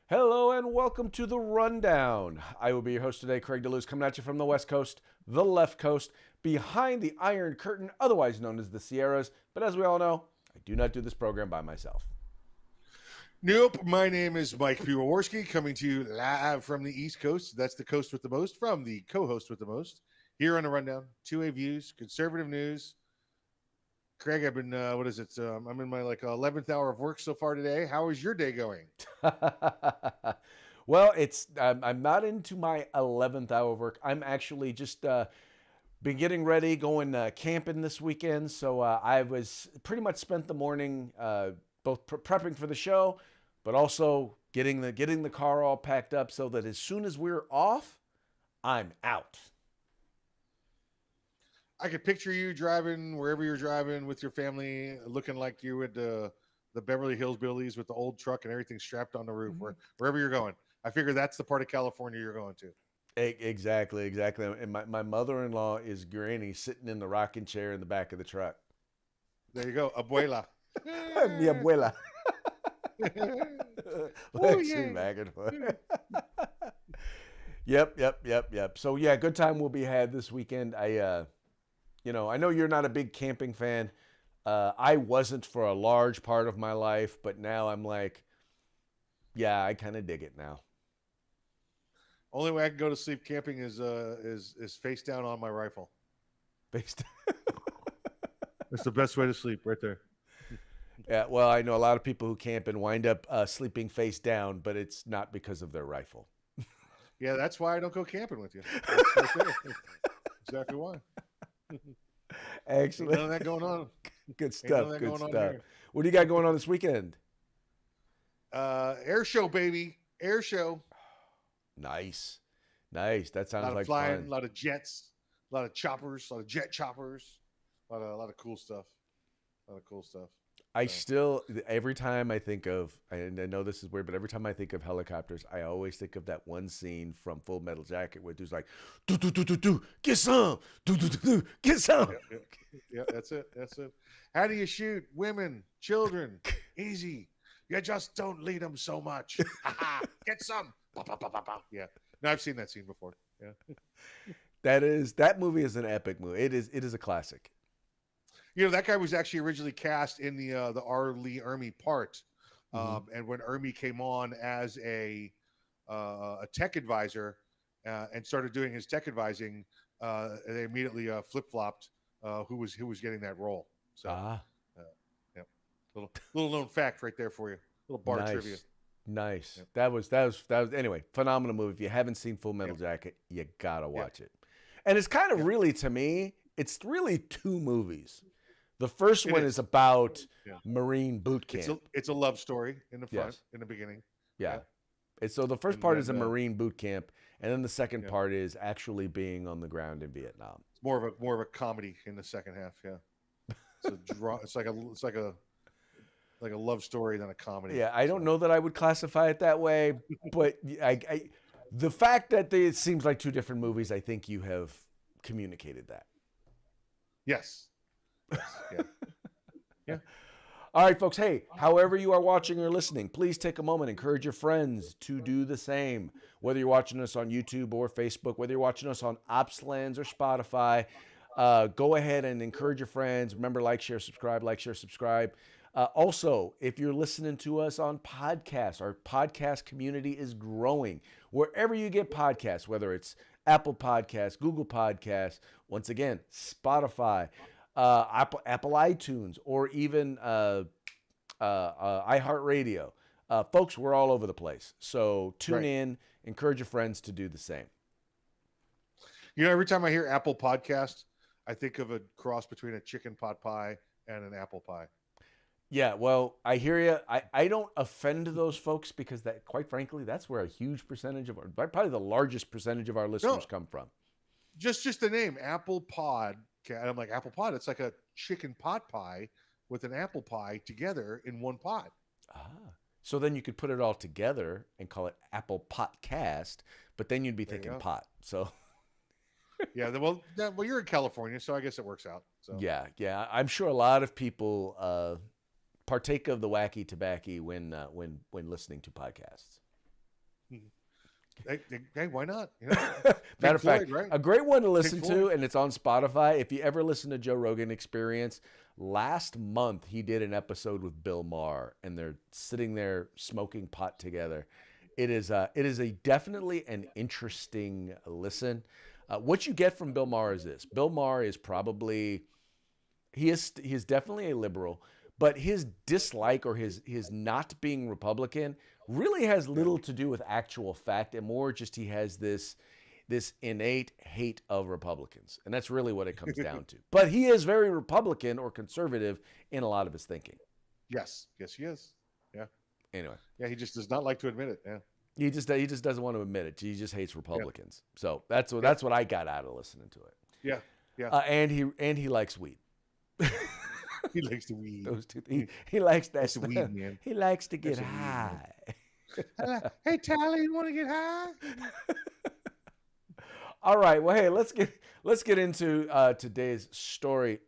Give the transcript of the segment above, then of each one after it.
Hello and welcome to the Rundown. I will be your host today, Craig DeLuz, coming at you from the West Coast, the left coast, behind the Iron Curtain, otherwise known as the Sierras. But as we all know, I do not do this program by myself. Nope. My name is Mike Piwowarski, coming to you live from the East Coast. That's the coast with the most, from the co-host with the most. Here on the Rundown, 2A views, conservative news. Craig, I've been, I'm in my 11th hour of work so far today. How is your day going? Well, I'm not into my 11th hour of work. I'm actually just been getting ready, going camping this weekend. So I was pretty much spent the morning both prepping for the show, but also getting the car all packed up so that as soon as we're off, I'm out. I could picture you driving wherever you're driving with your family, looking like you at the Beverly Hills Billies with the old truck and everything strapped on the roof, wherever you're going. I figure that's the part of California you're going to. Exactly. And my mother-in-law is Granny sitting in the rocking chair in the back of the truck. There you go, abuela. Mi abuela. Oh, Lexi back and forth. Yep. So yeah, good time will be had this weekend. I know you're not a big camping fan. I wasn't for a large part of my life, but now I'm like, yeah, I kind of dig it now. Only way I can go to sleep camping is face down on my rifle. Face down. That's the best way to sleep, right there. Yeah, well, I know a lot of people who camp and wind up sleeping face down, but it's not because of their rifle. Yeah, that's why I don't go camping with you. That's right there. Exactly why. Excellent. Ain't none of that going on. Good stuff. Good stuff. What do you got going on this weekend? Air show, baby. Air show. Nice. That sounds like flying, fun. A lot of jets, a lot of choppers, a lot of jet choppers, a lot of cool stuff. I still, every time I think of, and I know this is weird, but every time I think of helicopters, I always think of that one scene from Full Metal Jacket where dude's like, do, get some, do, get some. Yeah, that's it. How do you shoot women, children? Easy. You just don't lead them so much. Get some. Yeah. No, I've seen that scene before. Yeah. That movie is an epic movie. It is a classic. You know, that guy was actually originally cast in the R. Lee Ermey part. And when Ermey came on as a tech advisor and started doing his tech advising, they immediately flip-flopped who was getting that role. So, yeah, little known fact right there for you. Little bar trivia. Nice. Yep. That was anyway, phenomenal movie. If you haven't seen Full Metal Jacket, you gotta watch it. And it's kind of really, to me, it's really two movies. The first one is about Marine boot camp. It's a love story in the front, in the beginning. Yeah. And so the first part is a Marine boot camp, and then the second part is actually being on the ground in Vietnam. It's more of a comedy in the second half. Yeah. It's like a love story than a comedy. Yeah, I don't know that I would classify it that way, but the fact that it seems like two different movies, I think you have communicated that. Yes. Yeah. All right, folks. Hey, however you are watching or listening, please take a moment, encourage your friends to do the same. Whether you're watching us on YouTube or Facebook, whether you're watching us on Opslands or Spotify, go ahead and encourage your friends. Remember, like, share, subscribe. Also, if you're listening to us on podcasts, our podcast community is growing. Wherever you get podcasts, whether it's Apple Podcasts, Google Podcasts, once again, Spotify, Apple iTunes, or even iHeartRadio. Folks, we're all over the place. So tune in, encourage your friends to do the same. You know, every time I hear Apple Podcast, I think of a cross between a chicken pot pie and an apple pie. Yeah, well, I hear you. I don't offend those folks because that, quite frankly, that's where a huge percentage of probably the largest percentage of our listeners come from. Just the name, Apple Pod. And I'm like, apple pod? It's like a chicken pot pie with an apple pie together in one pot. So then you could put it all together and call it Apple Podcast, but then you'd be thinking pot. So yeah, well, you're in California, so I guess it works out. So yeah, I'm sure a lot of people partake of the wacky tobacco when listening to podcasts. Hey, why not? You know, Matter Pink of fact, Floyd, right? a great one to listen Pink to, Floyd. and it's on Spotify. If you ever listen to Joe Rogan Experience, last month he did an episode with Bill Maher, and they're sitting there smoking pot together. It is a definitely an interesting listen. What you get from Bill Maher is this: Bill Maher is probably he is definitely a liberal, but his dislike or his not being Republican really has Yeah. little to do with actual fact and more just he has this innate hate of Republicans. And that's really what it comes down to. But he is very Republican or conservative in a lot of his thinking. Yes. Yes, he is. Yeah. Anyway, Yeah. He just does not like to admit it. Yeah. he just doesn't want to admit it. He just hates Yeah. Republicans. So that's what Yeah. that's what I got out of listening to it. Yeah. Yeah. And he likes weed. He likes to weed. Those two. He likes that That's a stuff. weed, man. He likes to get That's a weed, man. high. Hey, Tally, you want to get high? All right. Well, hey, let's get into today's story.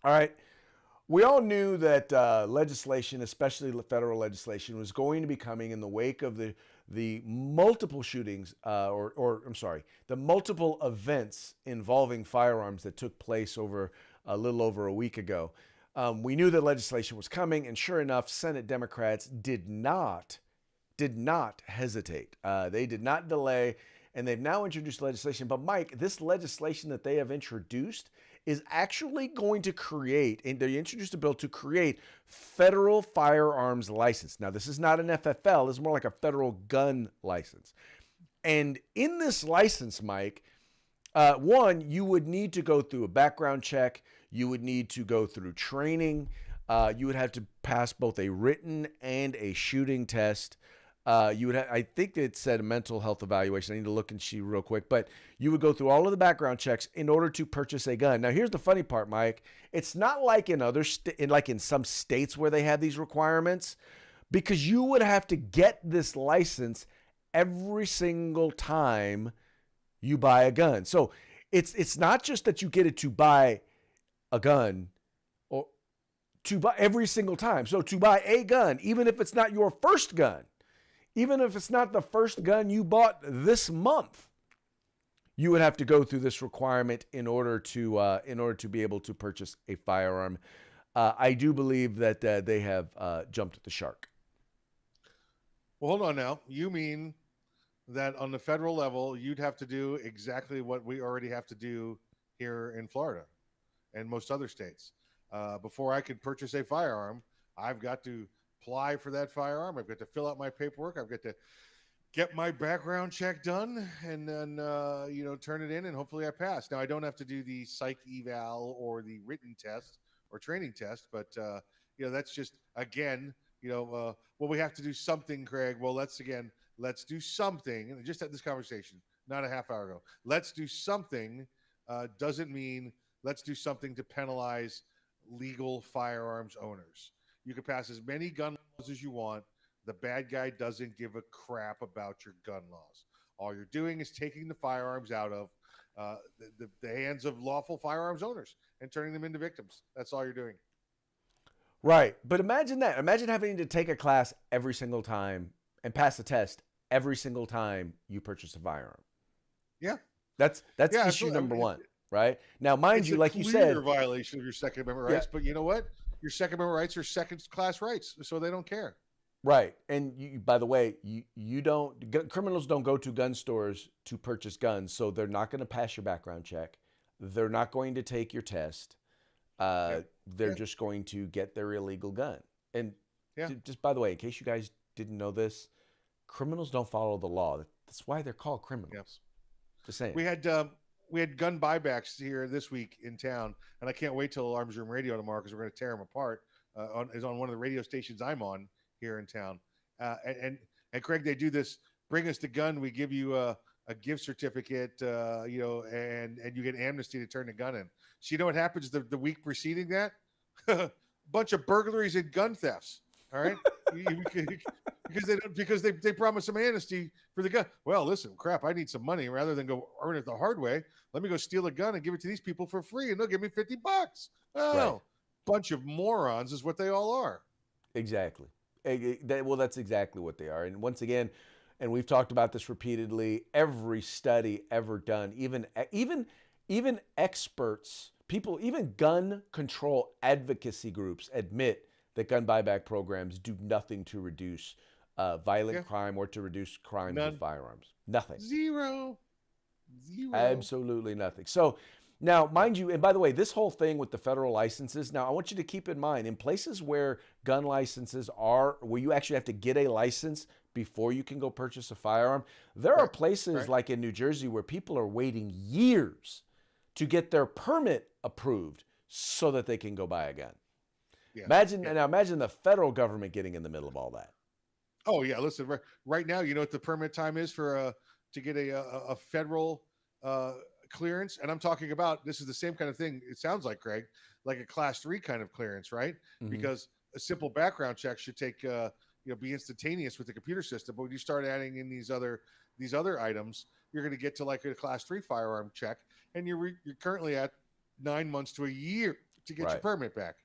All right. We all knew that legislation, especially federal legislation, was going to be coming in the wake of the multiple shootings, or I'm sorry, the multiple events involving firearms that took place over a little over a week ago. We knew that legislation was coming, and sure enough, Senate Democrats did not hesitate. They did not delay, and they've now introduced legislation. But Mike, this legislation that they have introduced is actually going to create, and they introduced a bill to create federal firearms license. Now, this is not an FFL, this is more like a federal gun license. And in this license, Mike, one, you would need to go through a background check. You would need to go through training. You would have to pass both a written and a shooting test. I think it said a mental health evaluation. I need to look and see real quick, but you would go through all of the background checks in order to purchase a gun. Now, here's the funny part, Mike. It's not like in some states where they have these requirements, because you would have to get this license every single time you buy a gun. So it's not just that you get it to buy a gun or to buy every single time. So to buy a gun, even if it's not your first gun, even if it's not the first gun you bought this month, you would have to go through this requirement in order to be able to purchase a firearm. I do believe that they have jumped the shark. Well, hold on now. You mean that on the federal level, you'd have to do exactly what we already have to do here in Florida and most other states. Before I could purchase a firearm, I've got to apply for that firearm. I've got to fill out my paperwork. I've got to get my background check done, and then turn it in, and hopefully I pass. Now I don't have to do the psych eval or the written test or training test, but that's just again, well, we have to do something, Craig. Well, let's do something. And I just had this conversation not a half hour ago. Let's do something doesn't mean let's do something to penalize legal firearms owners. You can pass as many gun laws as you want. The bad guy doesn't give a crap about your gun laws. All you're doing is taking the firearms out of the hands of lawful firearms owners and turning them into victims. That's all you're doing. Right. But imagine that. Imagine having to take a class every single time and pass the test every single time you purchase a firearm. Yeah. That's Yeah, issue number one, right? Now, mind you, like you said, a violation of your Second Amendment rights, but you know what? Your Second Amendment rights are second-class rights, so they don't care. right. And by the way, criminals don't go to gun stores to purchase guns, so they're not going to pass your background check. They're not going to take your test. They're just going to get their illegal gun. And just by the way, in case you guys didn't know this, criminals don't follow the law. That's why they're called criminals. Yeah. Just saying. We had gun buybacks here this week in town, and I can't wait till Arms Room Radio tomorrow because we're going to tear them apart. Is on one of the radio stations I'm on here in town, and Craig, they do this. Bring us the gun. We give you a gift certificate, and you get amnesty to turn the gun in. So you know what happens the week preceding that? Bunch of burglaries and gun thefts. All right, because they promise some amnesty for the gun. Well, listen, crap, I need some money rather than go earn it the hard way. Let me go steal a gun and give it to these people for free, and they'll give me $50. Oh, right. Bunch of morons is what they all are. Exactly. Well, that's exactly what they are. And once again, and we've talked about this repeatedly. Every study ever done, even experts, people, even gun control advocacy groups admit that gun buyback programs do nothing to reduce Yeah. violent crime or to reduce crimes with None. firearms. Nothing. Zero. Zero. Absolutely nothing. So now, mind you, and by the way, this whole thing with the federal licenses, now I want you to keep in mind in places where gun licenses are, where you actually have to get a license before you can go purchase a firearm, there are Right. places Right. like in New Jersey where people are waiting years to get their permit approved so that they can go buy a gun. Yeah. Imagine Yeah. now, imagine the federal government getting in the middle of all that. Oh yeah. Listen, right now, you know what the permit time is for to get a federal uh, clearance, and I'm talking about this is the same kind of thing. It sounds like, Craig, like a class 3 kind of clearance, right? Mm-hmm. Because a simple background check should take be instantaneous with the computer system, but when you start adding in these other items, you're going to get to like a class 3 firearm check, and you're currently at 9 months to a year to get your Right, permit back.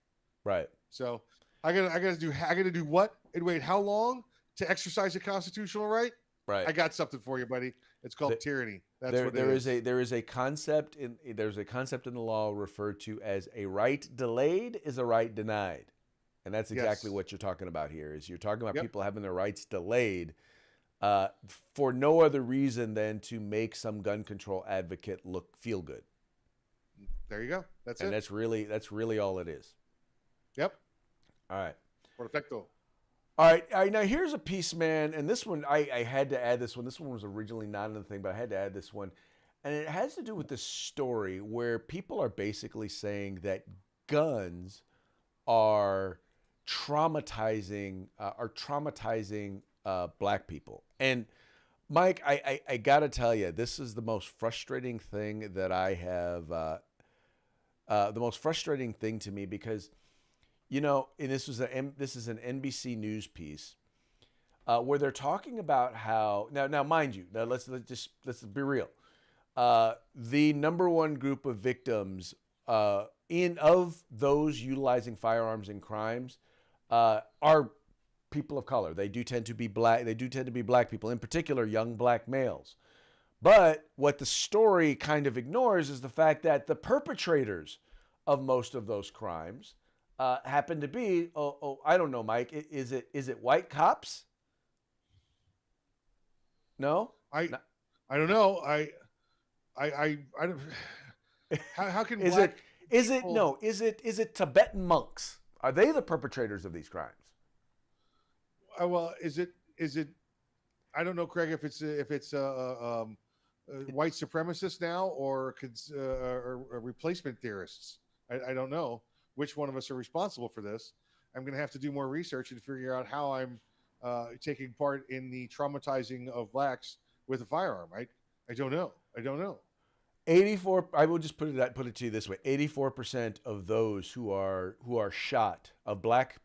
right, So I gotta do what and wait how long to exercise a constitutional right? right. I got something for you, buddy. It's called tyranny. That's what it There is is. a concept in there's a concept in the law referred to as a right delayed is a right denied, and that's exactly Yes. what you're talking about here. Is you're talking about Yep. people having their rights delayed uh, for no other reason than to make some gun control advocate feel good, There you go. That's and it. that's really all it is. Yep. All right. Perfecto. All right. Now here's a piece, man, and this one I had to add this one. This one was originally not in the thing, but I had to add this one, and it has to do with this story where people are basically saying that guns are traumatizing black people. And Mike, I gotta tell you, this is the most frustrating thing that I have. The most frustrating thing to me because and this is an NBC News piece where they're talking about how now mind you, now let's be real. The number one group of victims in of those utilizing firearms in crimes are people of color. They do tend to be black. They do tend to be black people, in particular, young black males. But what the story kind of ignores is the fact that the perpetrators of most of those crimes happen to be I don't know, Mike. Is it white cops? No. I No. I don't know. I don't how can Is it black is it people no? Is it Tibetan monks? Are they the perpetrators of these crimes? well is it I don't know, Craig, if it's white supremacists now or replacement theorists. I don't know which one of us are responsible for this. I'm going to have to do more research and figure out how I'm taking part in the traumatizing of blacks with a firearm. I don't know. I don't know. 84. I will just put it to you this way: 84% of those who are shot of black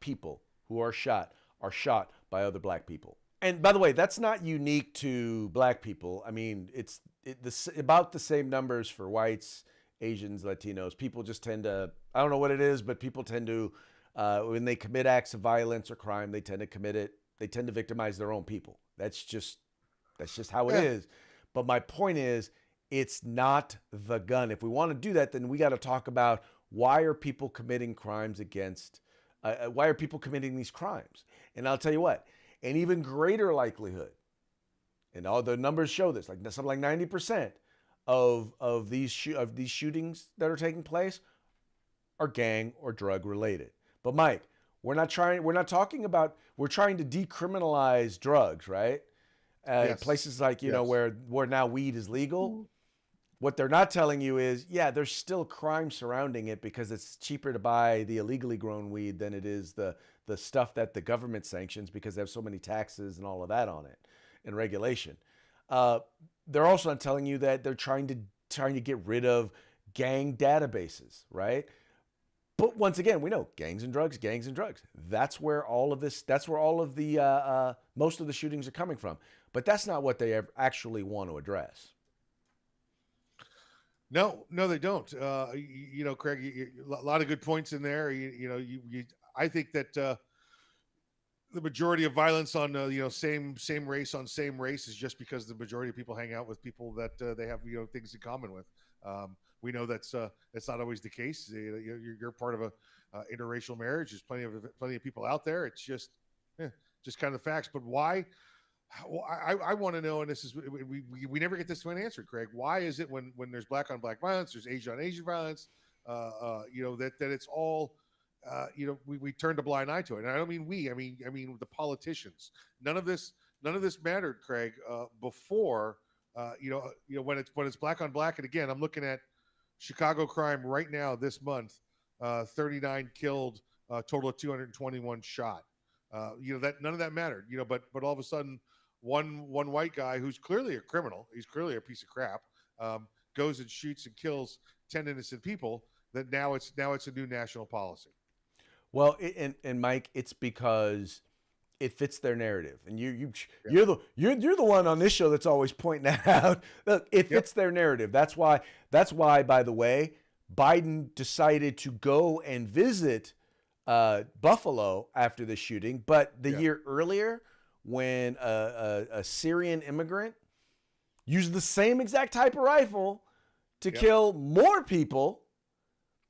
people who are shot by other black people. And by the way, that's not unique to black people. I mean, about the same numbers for whites, Asians, Latinos. People just tend to, I don't know what it is, but people tend to, when they commit acts of violence or crime, they tend to victimize their own people. That's just how it Yeah. is. But my point is, it's not the gun. If we want to do that, then we got to talk about why are people committing crimes why are people committing these crimes? And I'll tell you what, an even greater likelihood, and all the numbers show this, like something like 90% of these shootings that are taking place are gang or drug related. But Mike, we're talking about, we're trying to decriminalize drugs, right? Yes. Places like, Yes. where now weed is legal. What they're not telling you is, yeah, there's still crime surrounding it because it's cheaper to buy the illegally grown weed than it is the stuff that the government sanctions because they have so many taxes and all of that on it and regulation. Uh, they're also not telling you that they're trying to get rid of gang databases, right? But once again, we know gangs and drugs, gangs and drugs. That's where all of this. That's where all of the most of the shootings are coming from. But that's not what they actually want to address. No, no, they don't. Craig, a lot of good points in there. I think that the majority of violence on same race on same race is just because the majority of people hang out with people that they have things in common with. We know that's not always the case. You're part of a interracial marriage. There's plenty of people out there. It's just kind of facts. But why? I want to know, and this is we never get this one answered, Craig. Why is it when there's black on black violence, there's Asian on Asian violence, that it's all we turned a blind eye to it. And I don't mean we, I mean the politicians. None of this mattered, Craig, before when it's black on black. And again, I'm looking at Chicago crime right now this month, 39 killed, total of 221 shot. That none of that mattered, but all of a sudden one white guy who's clearly a criminal, he's clearly a piece of crap, goes and shoots and kills 10 innocent people. That now it's a new national policy. Well, and Mike, it's because it fits their narrative, and you're the one on this show that's always pointing that out. Look, it fits their narrative. That's why. By the way, Biden decided to go and visit Buffalo after the shooting, but the year earlier, when a Syrian immigrant used the same exact type of rifle to kill more people.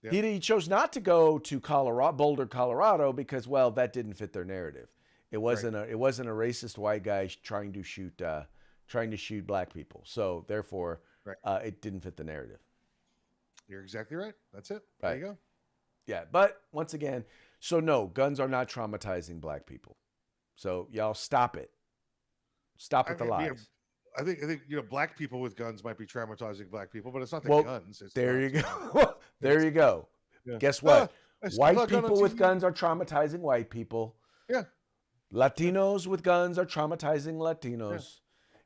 Yeah. He chose not to go to Boulder, Colorado, because that didn't fit their narrative. It wasn't a racist white guy trying to shoot black people. So therefore, it didn't fit the narrative. You're exactly right. That's it. Right. There you go. Yeah, but once again, so no, guns are not traumatizing black people. So y'all stop it. Stop with the lies. I think black people with guns might be traumatizing black people, but it's not the guns. It's there you go. There you go. Yeah. Guess what? White people with guns are traumatizing white people. Yeah. Latinos with guns are traumatizing Latinos.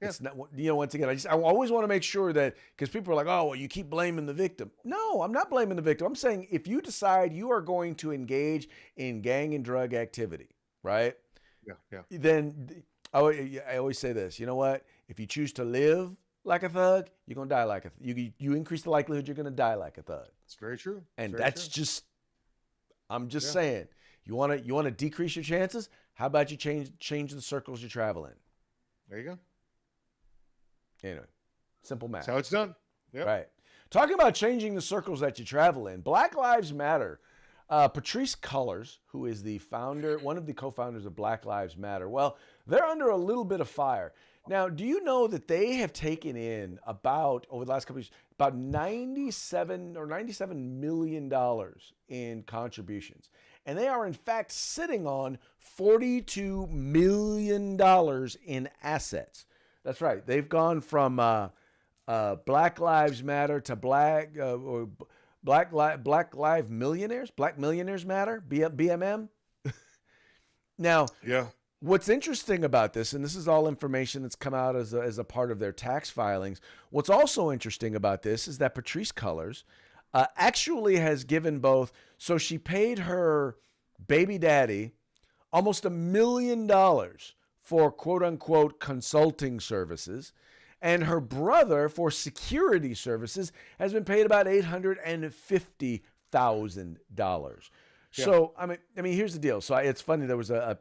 Yeah. It's not, once again, I always want to make sure that, because people are like, oh, well, you keep blaming the victim. No, I'm not blaming the victim. I'm saying if you decide you are going to engage in gang and drug activity, right? Yeah. Then I always say this, you know what? If you choose to live like a thug, you're going to die like a thug. You increase the likelihood you're going to die like a thug. It's very true. And I'm just saying, you want to decrease your chances? How about you change the circles you travel in? There you go. Anyway, simple math. That's how it's done. Yep. Right. Talking about changing the circles that you travel in, Black Lives Matter. Patrisse Cullors, who is one of the co-founders of Black Lives Matter, well, they're under a little bit of fire. Now, do you know that they have taken in over the last couple of years, about $97 million in contributions? And they are, in fact, sitting on $42 million in assets. That's right. They've gone from Black Lives Matter to Black Lives Millionaires, Black Millionaires Matter, BMM. Now, what's interesting about this, and this is all information that's come out as a part of their tax filings. What's also interesting about this is that Patrisse Cullors actually has given both. So she paid her baby daddy almost $1 million for quote unquote consulting services. And her brother, for security services, has been paid about $850,000. Yeah. So, I mean, here's the deal. So it's funny. There was a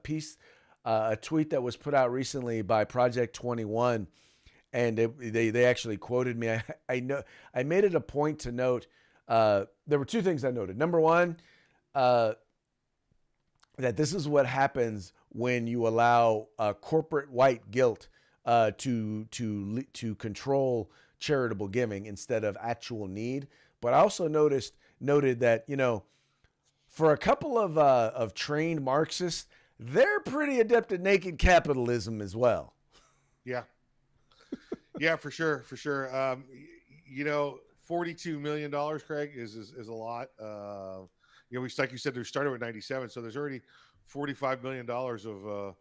tweet that was put out recently by Project 21, and they actually quoted me. I made it a point to note. There were two things I noted. Number one, that this is what happens when you allow corporate white guilt to control charitable giving instead of actual need. But I also noted that, for a couple of trained Marxists, they're pretty adept at naked capitalism as well. Yeah. Yeah, for sure. $42 million, Craig, is a lot. Like you said, they started with 97, so there's already $45 million of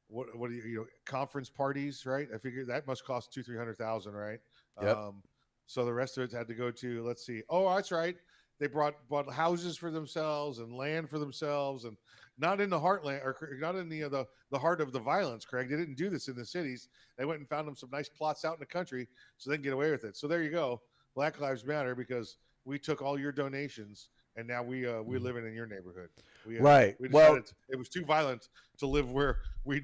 what do you conference parties, right? I figure that must cost $200,000-300,000, right? Yep. So the rest of it had to go to, let's see. Oh, that's right. They bought houses for themselves and land for themselves, and not in the heartland, or not in the heart of the violence, Craig. They didn't do this in the cities. They went and found them some nice plots out in the country so they can get away with it. So there you go. Black Lives Matter, because we took all your donations and now we living in your neighborhood. Right. We Well, decided it was too violent to live where we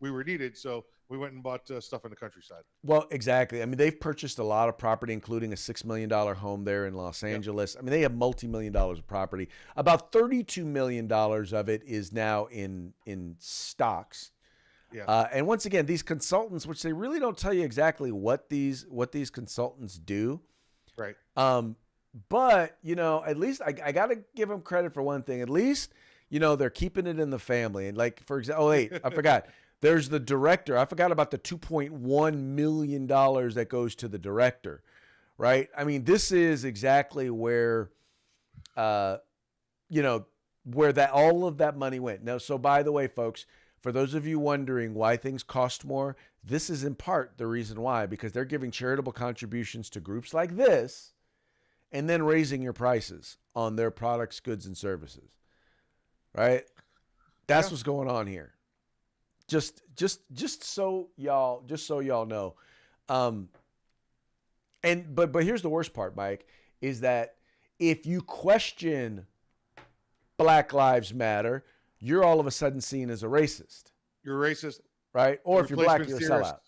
were needed, so we went and bought stuff in the countryside. well, exactly. I mean, they've purchased a lot of property, including a $6 million home there in Los Yeah, Angeles. I mean, they have multi-million dollars of property. About $32 million of it is now in stocks. yeah, And once again, these consultants, which they really don't tell you exactly what these consultants do. right. But at least I got to give them credit for one thing. At least they're keeping it in the family. And like for example, oh wait, I forgot. There's the director. I forgot about the $2.1 million that goes to the director, right? I mean, this is exactly where, uh, where that all of that money went. Now, so by the way, folks, for those of you wondering why things cost more, this is in part the reason why, because they're giving charitable contributions to groups like this, and then raising your prices on their products, goods, and services, right? That's Yeah. what's going on here. Just so y'all know. Um, but here's the worst part, Mike, is that if you question Black Lives Matter, you're all of a sudden seen as a racist, You're racist. right? Or if you're black, you're a Replacement sellout.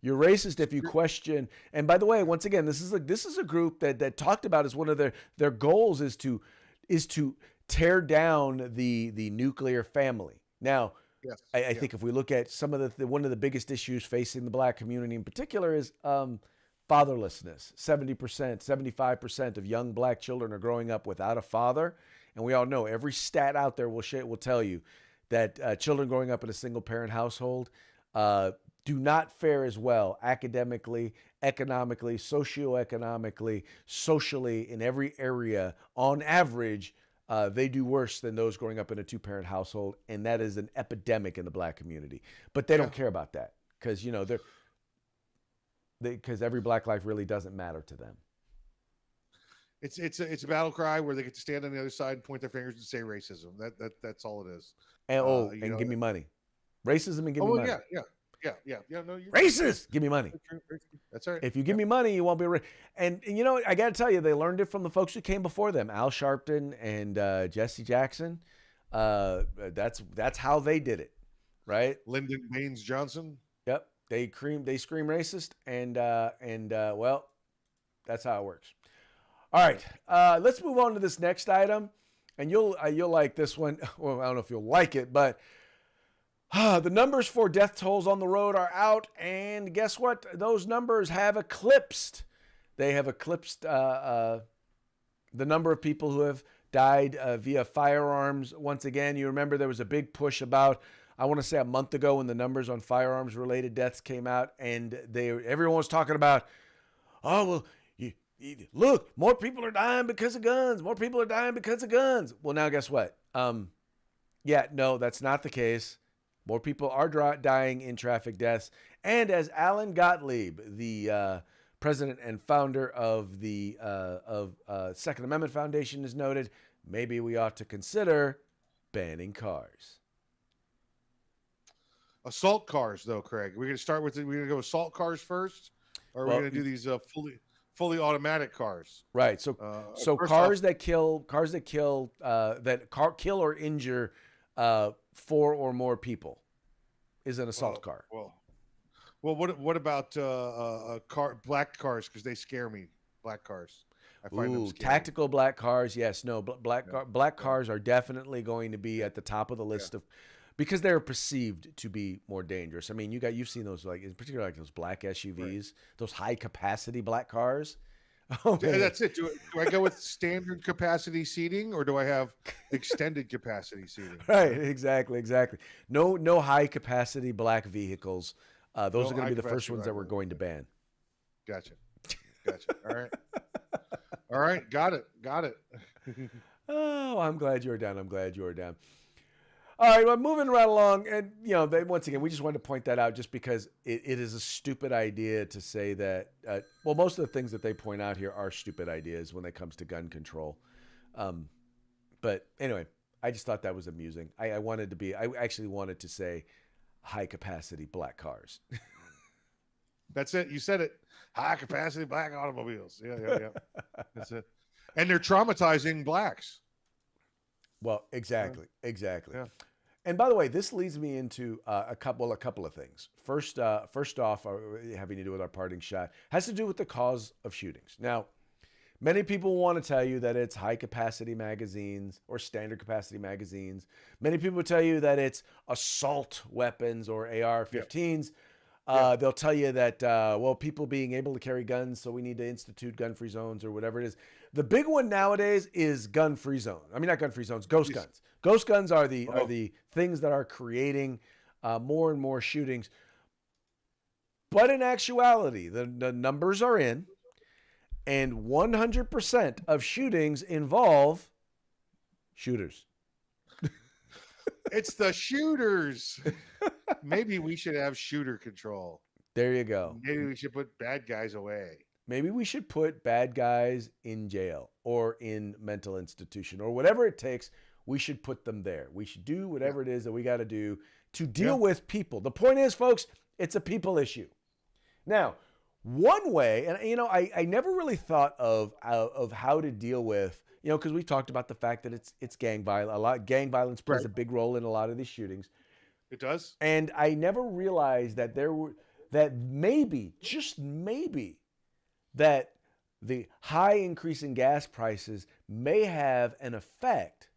You're racist if you question. And by the way, once again, this is a group that talked about as one of their goals is to tear down the nuclear family. Now, Yes. I think if we look at some of one of the biggest issues facing the black community in particular is fatherlessness. 70%, 75% of young black children are growing up without a father, and we all know every stat out there will tell you that children growing up in a single parent household do not fare as well academically, economically, socioeconomically, socially, in every area. On average, they do worse than those growing up in a two-parent household, and that is an epidemic in the black community. But they don't care about that because because every black life really doesn't matter to them. It's a battle cry where they get to stand on the other side and point their fingers and say racism. That's all it is. And give me money. Racism and give me Oh money. yeah. No, you Racist, give me money. That's all right. If you give me money, you won't be rich. And I got to tell you, they learned it from the folks who came before them, Al Sharpton and Jesse Jackson. That's how they did it, right? Lyndon Baines Johnson. Yep, they scream racist, and well, that's how it works. All right, let's move on to this next item, and you'll like this one. Well, I don't know if you'll like it, but. The numbers for death tolls on the road are out, and guess what? Those numbers have eclipsed. They have eclipsed the number of people who have died via firearms. Once again, you remember there was a big push about, I want to say a month ago, when the numbers on firearms-related deaths came out, and everyone was talking about, oh, well, look, more people are dying because of guns. More people are dying because of guns. Well, now guess what? Yeah, no, that's not the case. More people are dying in traffic deaths. And as Alan Gottlieb, the president and founder of the Second Amendment Foundation, has noted, maybe we ought to consider banning cars. Assault cars, though, Craig. We're gonna go assault cars first, or are we gonna do these fully automatic cars? Right. So cars that kill or injure 4 or more people is an assault car. Well, what about black cars? Because they scare me. Black cars. I find them scary. Tactical black cars. Yes, no, black cars are definitely going to be at the top of the list of, because they're perceived to be more dangerous. I mean, you've seen those, like in particular, like those black SUVs, those high capacity black cars. Oh, that's it. Do I go with standard capacity seating, or do I have extended capacity seating? Right, exactly. No high capacity black vehicles. Those are going to be the first ones that we're going to ban. Gotcha. All right. Got it. Oh, I'm glad you're down. All right, well, moving right along, and once again, we just wanted to point that out, just because it is a stupid idea to say that. Well, most of the things that they point out here are stupid ideas when it comes to gun control. But anyway, I just thought that was amusing. I actually wanted to say high capacity black cars. That's it. You said it. High capacity black automobiles. Yeah. That's it. And they're traumatizing blacks. Well, exactly. Yeah. And by the way, this leads me into a couple of things. First off, having to do with our parting shot, has to do with the cause of shootings. Now, many people want to tell you that it's high capacity magazines or standard capacity magazines. Many people tell you that it's assault weapons or AR-15s. They'll tell you that, people being able to carry guns, so we need to institute gun-free zones or whatever it is. The big one nowadays is gun-free zone. I mean, not gun-free zones, ghost guns. Ghost guns are the things that are creating more and more shootings. But in actuality, the numbers are in, and 100% of shootings involve shooters. It's the shooters. Maybe we should have shooter control. There you go. Maybe we should put bad guys away. Maybe we should put bad guys in jail or in mental institution or whatever it takes. We should put them there. We should do whatever it is that we got to do to deal with people. The point is, folks, it's a people issue. Now, one way, and I never really thought of how to deal with, because we've talked about the fact that it's gang violence. Gang violence plays a big role in a lot of these shootings. It does. And I never realized that that maybe, just maybe, that the high increase in gas prices may have an effect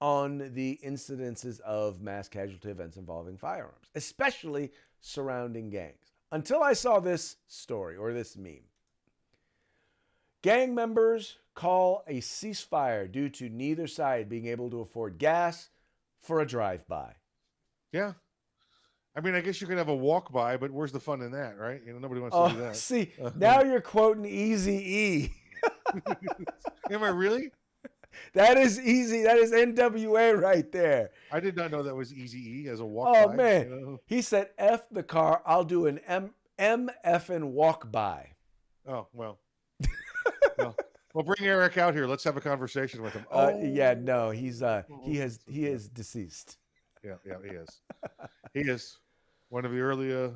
on the incidences of mass casualty events involving firearms, especially surrounding gangs. Until I saw this story or this meme. Gang members call a ceasefire due to neither side being able to afford gas for a drive-by. Yeah. I mean, I guess you could have a walk by, but where's the fun in that, right? Nobody wants to do that. See, now you're quoting Eazy-E. Am I really? That is easy. That is NWA right there. I did not know that was Eazy-E as a walk by. Oh, man. He said, F the car, I'll do an MFing walk by. Oh, well. Well, bring Eric out here. Let's have a conversation with him. He is deceased. Yeah, he is. He is one of the early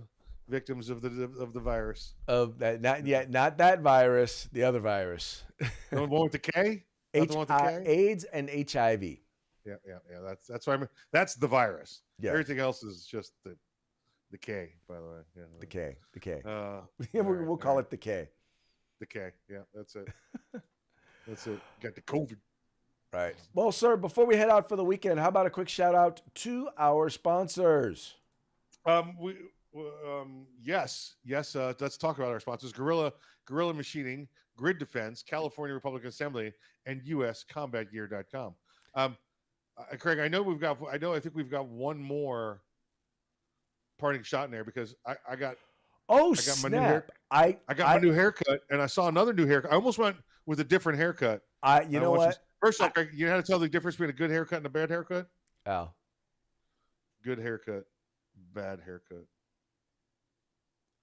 victims of the virus. Of that, not that virus, the other virus. The one with the K? Not the one with the K? AIDS and HIV. Yeah. That's why that's the virus. Yeah. Everything else is just the K, by the way. Yeah. The K. We'll call it the K. The K. Yeah, that's it. That's it. Got the COVID. Right. Well, sir, before we head out for the weekend, how about a quick shout out to our sponsors? Yes. Let's talk about our sponsors: Guerrilla Machining, Grid Defense, California Republican Assembly, and USCombatGear.com. Craig, I think we've got one more parting shot in there because I got snap. my new hair. I got my new haircut, and I saw another new haircut. I almost went with a different haircut. You know what? First off, you know how to tell the difference between a good haircut and a bad haircut? Oh. Good haircut, bad haircut.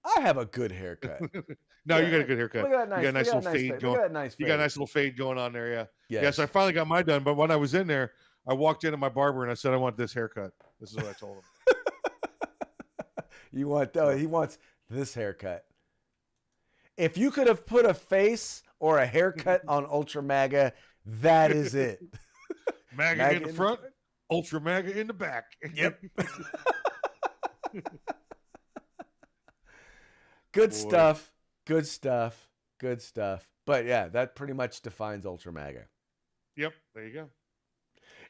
I have a good haircut. No, you got a good haircut. Look at that nice, you got a nice little fade going. Look at that nice fade. You got a nice little fade going on there, yeah. Yes. Yes, I finally got mine done, but when I was in there, I walked into my barber and I said, I want this haircut. This is what I told him. He wants this haircut. If you could have put a face or a haircut on Ultra MAGA, that is it. MAGA in the front, Ultra MAGA in the back. Yep. Good stuff. But yeah, that pretty much defines Ultra MAGA. Yep, there you go.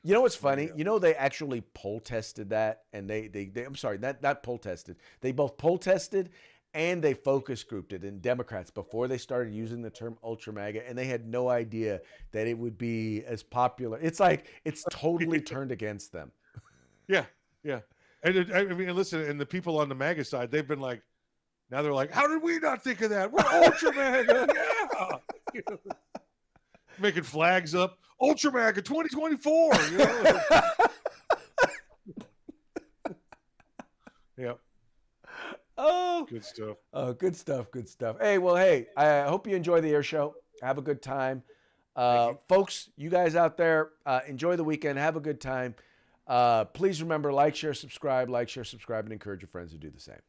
You know what's funny? You know, they actually poll tested that, and they I'm sorry, not poll tested. They both poll tested and they focus grouped it in Democrats before they started using the term Ultra MAGA, and they had no idea that it would be as popular. It's like it's totally turned against them. Yeah. And I mean, listen, and the people on the MAGA side, they've been like, now they're like, how did we not think of that? We're Ultra MAGA. Yeah. Making flags up. Ultra MAGA 2024. Yep. Oh, good stuff. Oh, good stuff. Hey, I hope you enjoy the air show. Have a good time. Folks, you guys out there, enjoy the weekend. Have a good time. Please remember, like, share, subscribe, and encourage your friends to do the same.